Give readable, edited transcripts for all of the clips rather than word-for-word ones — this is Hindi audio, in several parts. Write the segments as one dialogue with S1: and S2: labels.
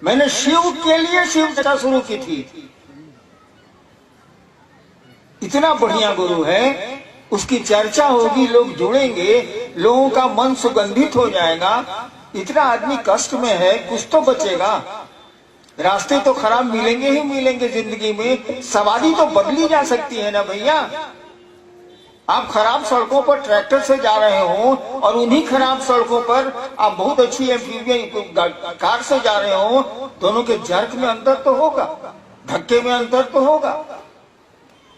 S1: मैंने शिव के लिए शिव चर्चा शुरू की थी। इतना बढ़िया गुरु है, उसकी चर्चा होगी, लोग जुड़ेंगे, लोगों का मन सुगंधित हो जाएगा। इतना आदमी कष्ट में है, कुछ तो बचेगा। रास्ते तो खराब मिलेंगे ही मिलेंगे जिंदगी में, सवारी तो बदली जा सकती है ना भैया। आप खराब सड़कों पर ट्रैक्टर से जा रहे हो और उन्हीं खराब सड़कों पर आप बहुत अच्छी कार से जा रहे हो, दोनों के जर्क में अंतर तो होगा, धक्के में अंतर तो होगा।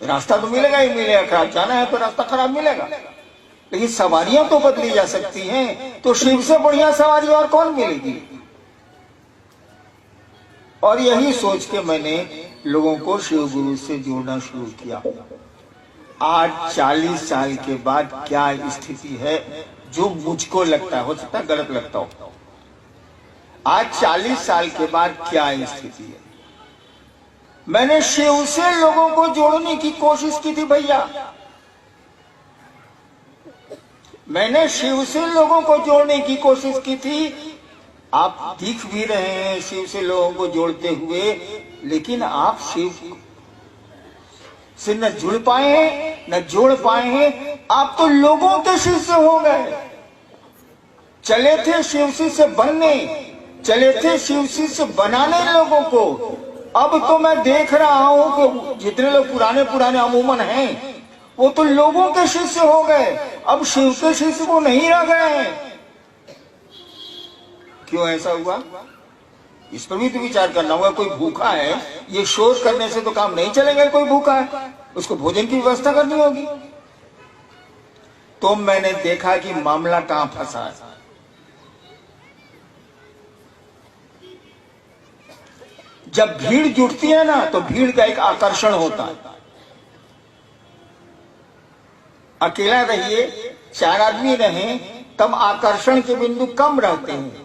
S1: रास्ता तो मिलेगा ही मिलेगा, खराब जाना है तो रास्ता खराब मिलेगा, लेकिन सवारियां तो बदली जा सकती हैं। तो शिव से बढ़िया सवारी और कौन मिलेगी? और यही सोच के मैंने लोगों को शिव गुरु से जोड़ना शुरू किया। आज 40 साल के बाद क्या स्थिति है, जो मुझको लगता है, हो सकता है गलत लगता हो, आज 40 साल के बाद क्या स्थिति है। मैंने शिव से लोगों को जोड़ने की कोशिश की थी भैया, मैंने शिव से लोगों को जोड़ने की कोशिश की थी। आप दिख भी रहे हैं शिव से लोगों को जोड़ते हुए, लेकिन आप शिव से न जुड़ पाए हैं, न जोड़ पाए हैं। आप तो लोगों के शिष्य हो गए। चले थे शिव शिष्य बनने, चले थे शिव शिष्य बनाने लोगों को। अब तो मैं देख रहा हूं कि जितने लोग पुराने पुराने अमूमन हैं, वो तो लोगों के शिष्य हो गए, अब शिव के शिष्य को नहीं रह गए। क्यों ऐसा हुआ? इस पर भी तो विचार करना होगा। कोई भूखा है, ये शोध करने से तो काम नहीं चलेगा। कोई भूखा है, उसको भोजन की व्यवस्था करनी होगी। तो मैंने देखा कि मामला कहां फंसा है। जब भीड़ जुटती है ना, तो भीड़ का एक आकर्षण होता है। अकेला रहिए, 4 आदमी रहें, तब आकर्षण के बिंदु कम रहते हैं।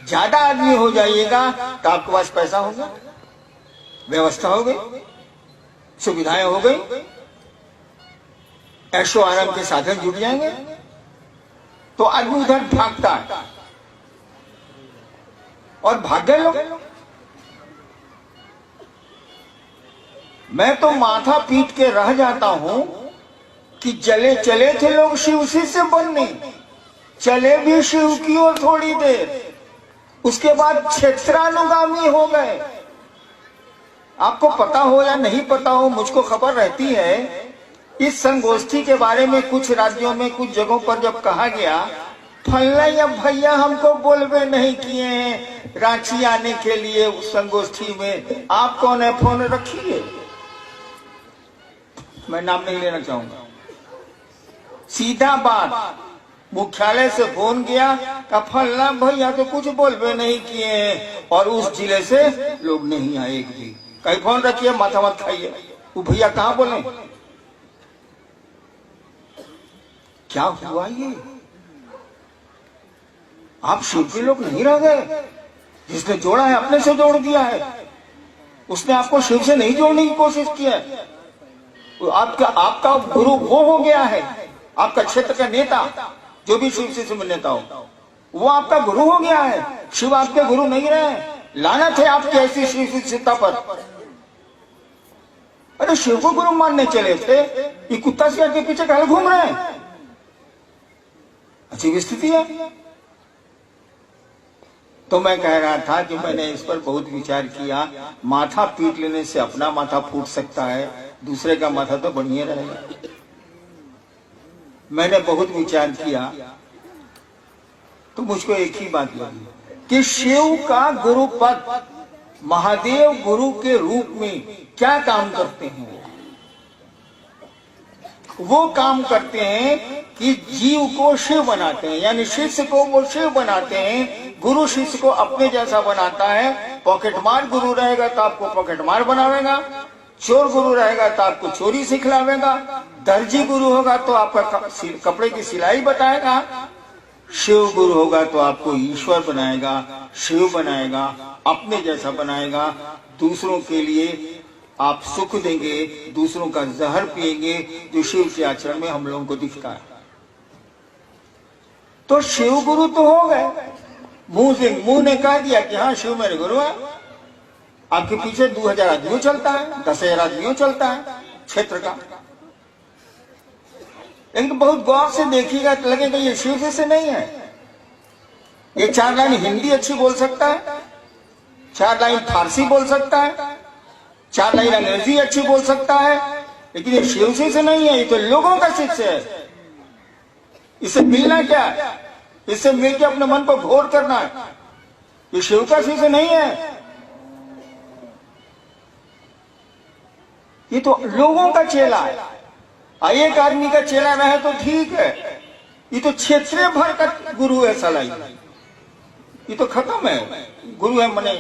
S1: ज्यादा आदमी हो जाइएगा तो आपके पास पैसा होगा, व्यवस्था हो गई, सुविधाएं हो गई, ऐशो आराम के साधन जुट जाएंगे, तो आदमी उधर भागता है और भाग गए लोग। मैं तो माथा पीट के रह जाता हूं कि चले थे लोग शिव से बनने, चले भी शिव की ओर थोड़ी देर, उसके बाद क्षेत्रानुगामी हो गए। आपको पता हो या नहीं पता हो, मुझको खबर रहती है। इस संगोष्ठी के बारे में कुछ राज्यों में, कुछ जगहों पर जब कहा गया, फल्ला या भैया हमको बोलवे नहीं किए हैं रांची आने के लिए उस संगोष्ठी में, आप कौन है, फोन रखिए। मैं नाम नहीं लेना चाहूंगा। सीधा बात, मुख्यालय से फोन गया का फल्ला भैया तो कुछ बोलवे नहीं किए हैं, और उस जिले से लोग नहीं आए एक भी। कहीं फोन रखिए, माथा मत खाइए। वो भैया कहां बोले? क्या हुआ ये? आप शिव के लोग नहीं रह गए। जिसने जोड़ा है अपने से जोड़ दिया है, उसने आपको शिव से नहीं जोड़ने की कोशिश की है। आपका गुरु वो हो गया है, आपका क्षेत्र का नेता, जो भी शिव से नेता हो, वो आपका गुरु हो गया है। शिव आपके गुरु नहीं रहे। लानत है आपकी ऐसी शिव शिष्यता पर। अरे शिव को गुरु मानने चले थे, ये कुत्ता सियार के पीछे कहीं घूम रहे हैं। अच्छी स्थिति है। तो मैं कह रहा था कि मैंने इस पर बहुत विचार किया। माथा पीट लेने से अपना माथा फूट सकता है, दूसरे का माथा तो बढ़िया रहेगा। मैंने बहुत विचार किया तो मुझको एक ही बात लगी कि शिव का गुरु पद, महादेव गुरु के रूप में क्या काम करते हैं। वो काम करते हैं कि जीव को शिव बनाते हैं, यानी शिष्य को वो शिव बनाते हैं। गुरु शिष्य को अपने जैसा बनाता है। पॉकेटमार गुरु रहेगा तो आपको पॉकेटमार बनावेगा, चोर गुरु रहेगा तो आपको चोरी सिखलावेगा, दर्जी गुरु होगा तो आपका कपड़े की सिलाई बताएगा, शिव गुरु होगा तो आपको ईश्वर बनाएगा, शिव बनाएगा, अपने जैसा बनाएगा। दूसरों के लिए आप सुख देंगे, दूसरों का जहर पिएंगे, जो शिव के आचरण में हम लोगों को दिखता है। तो शिव गुरु तो हो गए। मुंह ने कह दिया कि हाँ शिव मेरे गुरु है, आपके पीछे 2000 आदमियों चलता है, 10,000 आदमियों चलता है क्षेत्र का। लेकिन बहुत गौर से देखिएगा तो लगेगा ये शिव जैसे नहीं है। ये 4 लाइन हिंदी अच्छी बोल सकता है, 4 लाइन फारसी बोल सकता है, 4 लाइन अंग्रेजी अच्छी बोल सकता है, लेकिन ये शिव से नहीं है। ये तो लोगों का शिष्य है। इससे मिलना क्या है? इससे मिलकर अपने मन को घोर करना है। ये शिव का शिष्य नहीं है, ये तो लोगों का चेला है। एक आदमी का चेला रहे तो ठीक है, ये तो क्षेत्रीय भर का गुरु है साला। ये तो खत्म है। गुरु है मने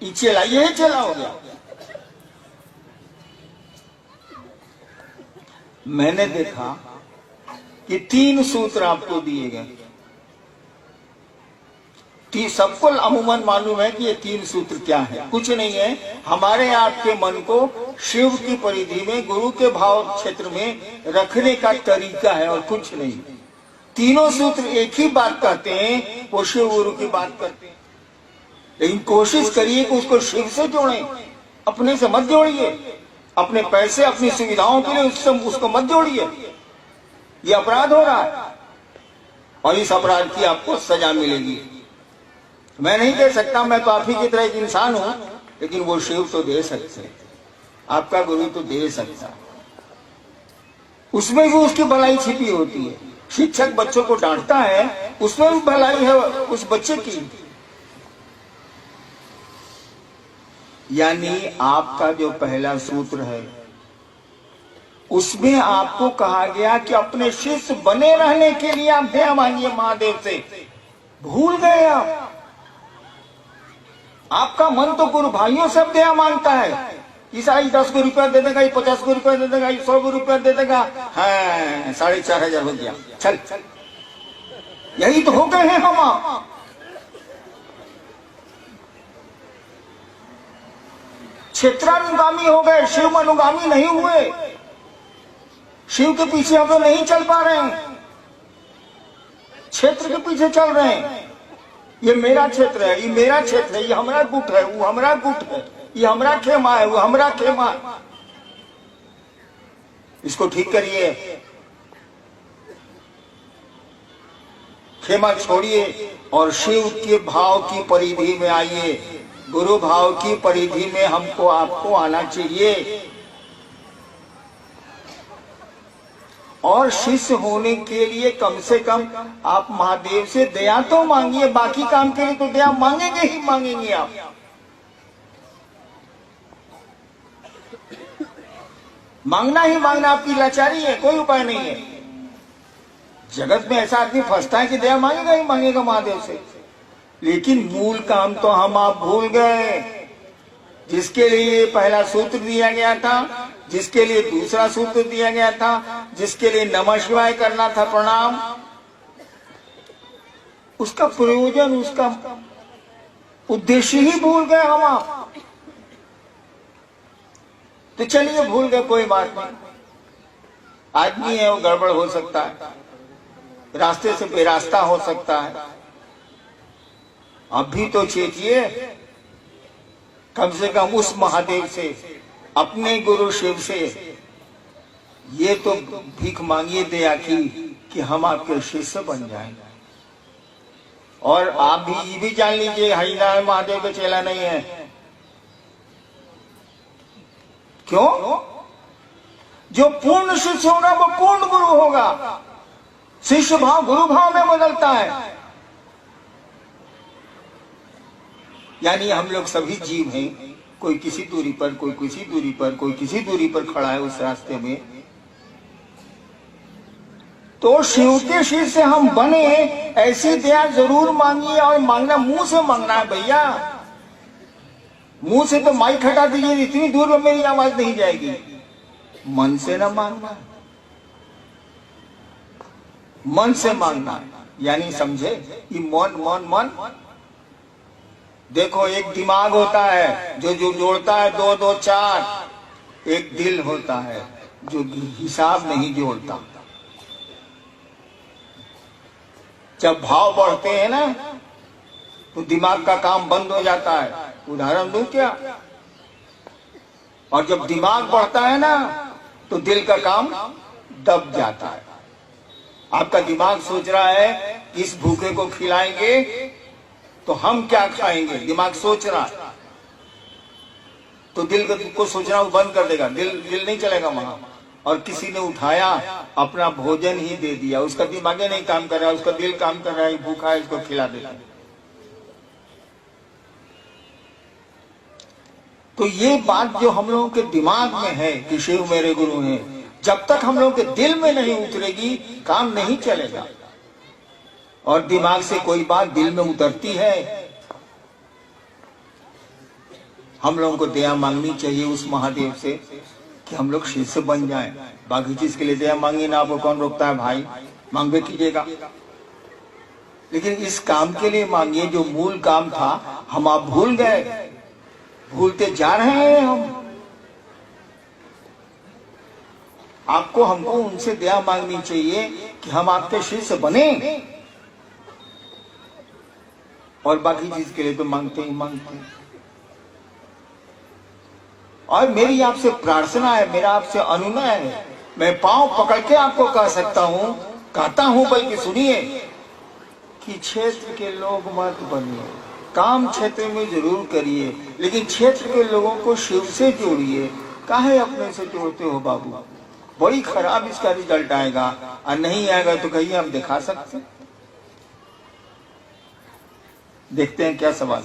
S1: ये चेला, ये चेला हो गया। मैंने देखा कि 3 सूत्र आपको दिए गए। सबको अमूमन मालूम है कि ये 3 सूत्र क्या है। कुछ नहीं है, हमारे आपके मन को शिव की परिधि में, गुरु के भाव क्षेत्र में रखने का तरीका है और कुछ नहीं। तीनों सूत्र एक ही बात कहते हैं, वो शिव गुरु की बात करते हैं। लेकिन कोशिश करिए कि उसको शिव से जोड़ें, अपने से मत जोड़िए। अपने पैसे, अपनी सुविधाओं के लिए उसको मत जोड़िए। ये अपराध हो रहा है और इस अपराध की आपको सजा मिलेगी। मैं नहीं दे सकता, मैं तो आप ही की तरह एक इंसान हूं, लेकिन वो शिव तो दे सकते, आपका गुरु तो दे सकता। उसमें भी उसकी भलाई छिपी होती है। शिक्षक बच्चों को डांटता है, उसमें भी भलाई है उस बच्चे की। यानी आपका जो पहला सूत्र है उसमें आपको कहा गया कि अपने शिष्य बने रहने के लिए आप दया मांगिए महादेव से। भूल गए आप। आपका मन तो गुरु भाइयों से दया मांगता है। ईसाई 10 को रुपया दे देगा, 50 को रुपया दे देगा, 100 को रुपया दे देगा। हाँ, 4,500 हो गया, चल। यही तो हो गए हैं हम आप। क्षेत्रानुगामी हो गए, शिव अनुगामी नहीं हुए। शिव के पीछे हम लोग नहीं चल पा रहे हैं, क्षेत्र के पीछे चल रहे हैं। ये मेरा क्षेत्र है, ये मेरा क्षेत्र है, ये हमारा गुट है, वो हमारा गुट है, ये हमारा खेमा है, वो हमारा खेमा है। इसको ठीक करिए, खेमा छोड़िए और शिव के भाव की परिधि में आइए। गुरु भाव की परिधि में हमको आपको आना चाहिए। और शिष्य होने के लिए कम से कम आप महादेव से दया तो मांगिए। बाकी काम के लिए तो दया मांगेंगे ही मांगेंगे आप। मांगना ही मांगना आपकी लाचारी है, कोई उपाय नहीं है। जगत में ऐसा आदमी फंसता है कि दया मांगेगा ही मांगेगा महादेव से, लेकिन मूल काम तो हम आप भूल गए। जिसके लिए पहला सूत्र दिया गया था, जिसके लिए दूसरा सूत्र दिया गया था, जिसके लिए नमः शिवाय करना था, प्रणाम, उसका प्रयोजन, उसका उद्देश्य ही भूल गए हम आप। तो चलिए भूल गए, कोई बात नहीं। आदमी है, वो गड़बड़ हो सकता है, रास्ते से बेरास्ता हो सकता है। अभी तो चेतिए, कम से कम उस महादेव से, अपने गुरु शिव से ये तो भीख मांगिए दया की कि हम आपके शिष्य बन जाएंगे। और आप भी ये भी जान लीजिए, हरिनारायण महादेव का चेला नहीं है। क्यों? जो पूर्ण शिष्य होगा वो पूर्ण गुरु होगा। शिष्य भाव गुरु भाव में बदलता है। यानी हम लोग सभी जीव हैं, कोई किसी दूरी पर, कोई किसी दूरी पर, कोई किसी दूरी पर खड़ा है उस रास्ते में। तो शिव के शिष्य से हम बने, ऐसी दया जरूर मांगिए। और मांगना मुंह से मांगना है भैया। मुंह से तो माइक हटा दीजिए, इतनी दूर में मेरी आवाज नहीं जाएगी। मन से ना मांगना, मन से मांगना। यानी समझे, ये मन मन मन। देखो, एक दिमाग होता है जो जोड़ता है 2 2 4। एक दिल होता है जो हिसाब नहीं जोड़ता। जब भाव बढ़ते हैं ना, तो दिमाग का काम बंद हो जाता है। उदाहरण दूं क्या? और जब दिमाग बढ़ता है ना तो दिल का काम दब जाता है। आपका दिमाग सोच रहा है कि इस भूखे को खिलाएंगे तो हम क्या खाएंगे, दिमाग सोच रहा है, तो दिल को सोचना वो बंद कर देगा, दिल नहीं चलेगा वहां। और किसी ने उठाया, अपना भोजन ही दे दिया, उसका दिमाग नहीं काम कर रहा है, उसका दिल काम कर रहा है, भूखा है इसको खिला देता है। तो ये बात जो हम लोगों के दिमाग में है कि शिव मेरे गुरु हैं, जब तक हम लोगों के दिल में नहीं उतरेगी काम नहीं चलेगा। और दिमाग से कोई बात दिल में उतरती है, हम लोगों को दया मांगनी चाहिए उस महादेव से कि हम लोग शिव से बन जाएं। बाकी चीज के लिए दया मांगी ना, आपको कौन रोकता है भाई, मांगे कीजिएगा, लेकिन इस काम के लिए मांगिए जो मूल काम था। हम आप भूल गए, भूलते जा रहे हैं हम। आपको हमको उनसे दया मांगनी चाहिए कि हम आपके शिव से बने, और बाकी चीज के लिए तो मांगते ही मांगते हैं। और मेरी आपसे प्रार्थना है, मेरा आपसे अनुनय है, मैं पांव पकड़ के आपको कह सकता हूं, कहता हूं, बल्कि सुनिए कि क्षेत्र के लोग मत बनिए, काम क्षेत्र में जरूर करिए, लेकिन क्षेत्र के लोगों को शिव से जोड़िए। काहे अपने से जोड़ते हो बाबू, बड़ी खराब इसका रिजल्ट आएगा। और नहीं आएगा तो कहिए हम दिखा सकते। देखते हैं क्या सवाल।